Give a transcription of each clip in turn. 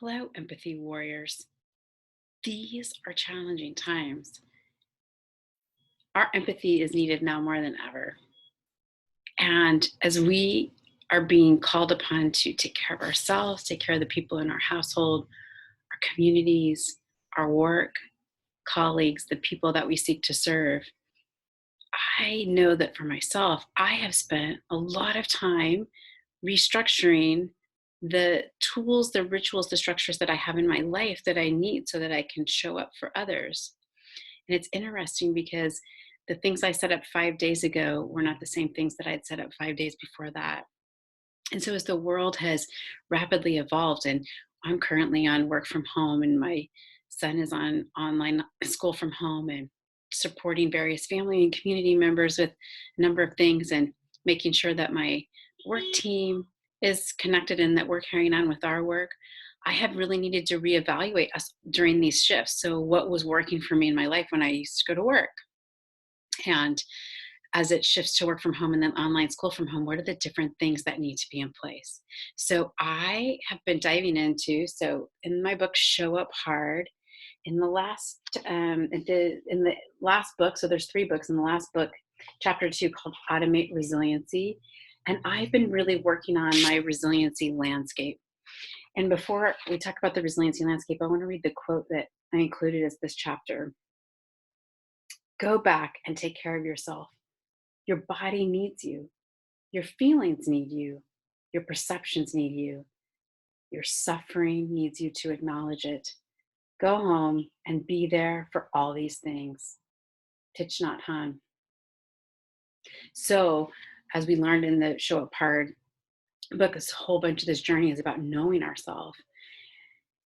Hello, empathy warriors. These are challenging times. Our empathy is needed now more than ever. And as we are being called upon to take care of ourselves, take care of the people in our household, our communities, our work, colleagues, the people that we seek to serve, I know that for myself, I have spent a lot of time restructuring the tools, the rituals, the structures that I have in my life that I need so that I can show up for others. And it's interesting because the things I set up 5 days ago were not the same things that I'd set up 5 days before that. And so as the world has rapidly evolved, and I'm currently on work from home, and my son is on online school from home, and supporting various family and community members with a number of things, and making sure that my work team is connected and that we're carrying on with our work. I have really needed to reevaluate us during these shifts. So, what was working for me in my life when I used to go to work? And as it shifts to work from home and then online school from home, what are the different things that need to be in place? So I have been diving into, so in my book, Show Up Hard, in the last, in the last book, so there's three books in the last book, chapter 2 called Automate Resiliency. And I've been really working on my resiliency landscape. And before we talk about the resiliency landscape, I want to read the quote that I included as this chapter. Go back and take care of yourself. Your body needs you. Your feelings need you. Your perceptions need you. Your suffering needs you to acknowledge it. Go home and be there for all these things. Thich Nhat Hanh. So, as we learned in the Show Up Hard book, this whole bunch of this journey is about knowing ourselves.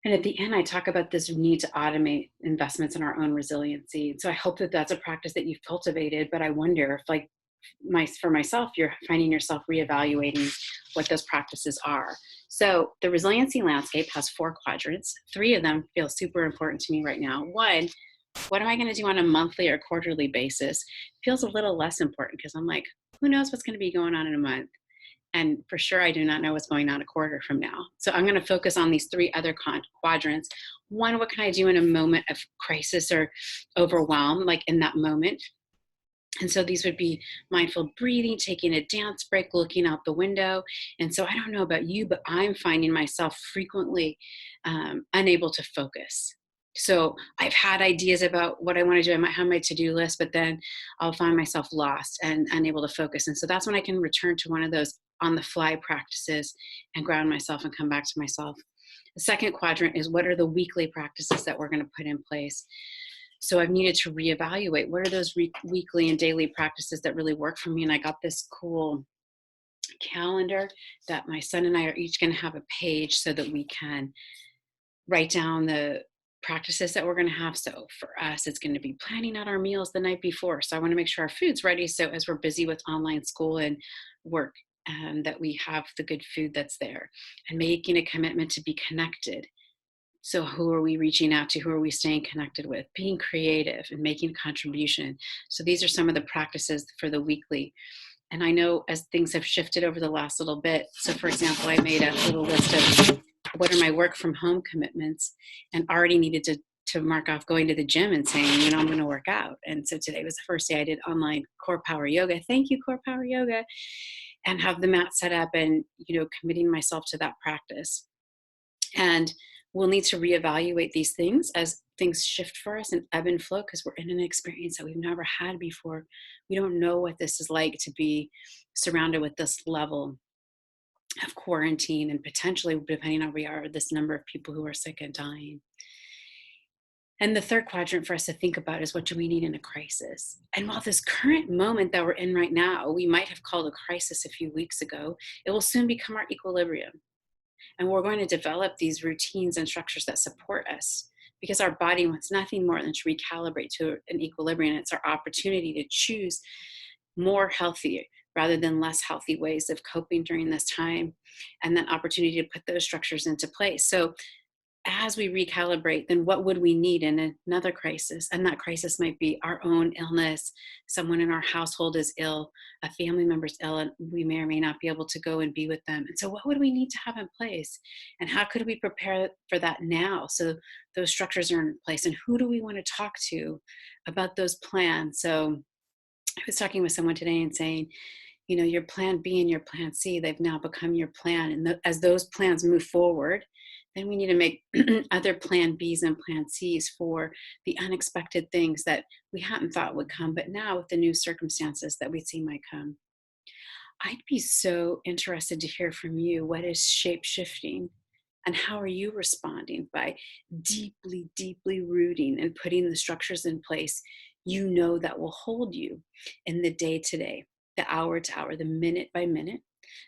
And at the end, I talk about this need to automate investments in our own resiliency. So I hope that that's a practice that you've cultivated. But I wonder if, like, for myself, you're finding yourself reevaluating what those practices are. So the resiliency landscape has four quadrants. Three of them feel super important to me right now. One, what am I going to do on a monthly or quarterly basis? Feels a little less important because I'm like, who knows what's going to be going on in a month? And for sure, I do not know what's going on a quarter from now. So I'm going to focus on these three other quadrants. One, what can I do in a moment of crisis or overwhelm, like in that moment? And so these would be mindful breathing, taking a dance break, looking out the window. And so I don't know about you, but I'm finding myself frequently unable to focus. So I've had ideas about what I want to do. I might have my to-do list, but then I'll find myself lost and unable to focus. And so that's when I can return to one of those on the fly practices and ground myself and come back to myself. The second quadrant is, what are the weekly practices that we're going to put in place? So I've needed to reevaluate what are those weekly and daily practices that really work for me. And I got this cool calendar that my son and I are each going to have a page so that we can write down the practices that we're going to have. So for us, it's going to be planning out our meals the night before. So I want to make sure our food's ready. So as we're busy with online school and work, that we have the good food that's there, and making a commitment to be connected. So who are we reaching out to? Who are we staying connected with? Being creative and making a contribution. So these are some of the practices for the weekly. And I know as things have shifted over the last little bit. So for example, I made a little list of what are my work from home commitments, and already needed to mark off going to the gym and saying, I'm going to work out. And so today was the first day I did online core power yoga. Thank you, core power yoga. And have the mat set up and, committing myself to that practice. And we'll need to reevaluate these things as things shift for us and ebb and flow, because we're in an experience that we've never had before. We don't know what this is like to be surrounded with this level of quarantine, and potentially, depending on where we are, this number of people who are sick and dying. And the third quadrant for us to think about is, what do we need in a crisis? And while this current moment that we're in right now, we might have called a crisis a few weeks ago, it will soon become our equilibrium. And we're going to develop these routines and structures that support us, because our body wants nothing more than to recalibrate to an equilibrium. It's our opportunity to choose more healthy rather than less healthy ways of coping during this time, and then opportunity to put those structures into place. So as we recalibrate, then what would we need in another crisis? And that crisis might be our own illness. Someone in our household is ill, a family member's ill, and we may or may not be able to go and be with them. And so, what would we need to have in place? And how could we prepare for that now so those structures are in place? And who do we want to talk to about those plans? So, I was talking with someone today and saying, your plan B and your plan C, they've now become your plan. And as those plans move forward, then we need to make other plan Bs and plan Cs for the unexpected things that we hadn't thought would come, but now with the new circumstances that we see might come. I'd be so interested to hear from you. What is shape shifting? And how are you responding by deeply, deeply rooting and putting the structures in place that will hold you in the day to day, the hour to hour, the minute by minute,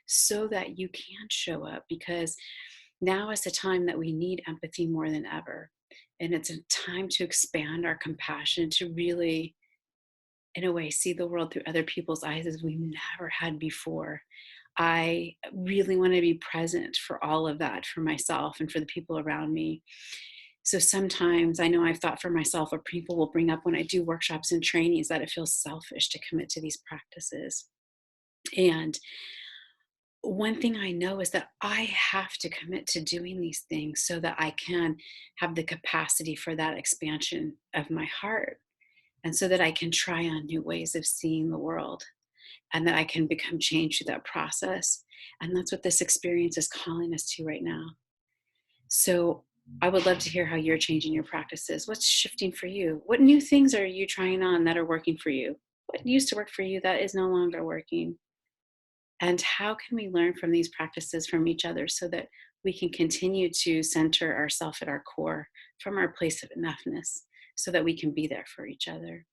so that you can show up? Because now is the time that we need empathy more than ever. And it's a time to expand our compassion, to really, in a way, see the world through other people's eyes as we never had before. I really want to be present for all of that, for myself and for the people around me. So sometimes I know I've thought for myself, or people will bring up when I do workshops and trainings, that it feels selfish to commit to these practices. And one thing I know is that I have to commit to doing these things so that I can have the capacity for that expansion of my heart, and so that I can try on new ways of seeing the world, and that I can become changed through that process. And that's what this experience is calling us to right now. So I would love to hear how you're changing your practices. What's shifting for you? What new things are you trying on that are working for you? What used to work for you that is no longer working? And how can we learn from these practices from each other so that we can continue to center ourselves at our core from our place of enoughness so that we can be there for each other?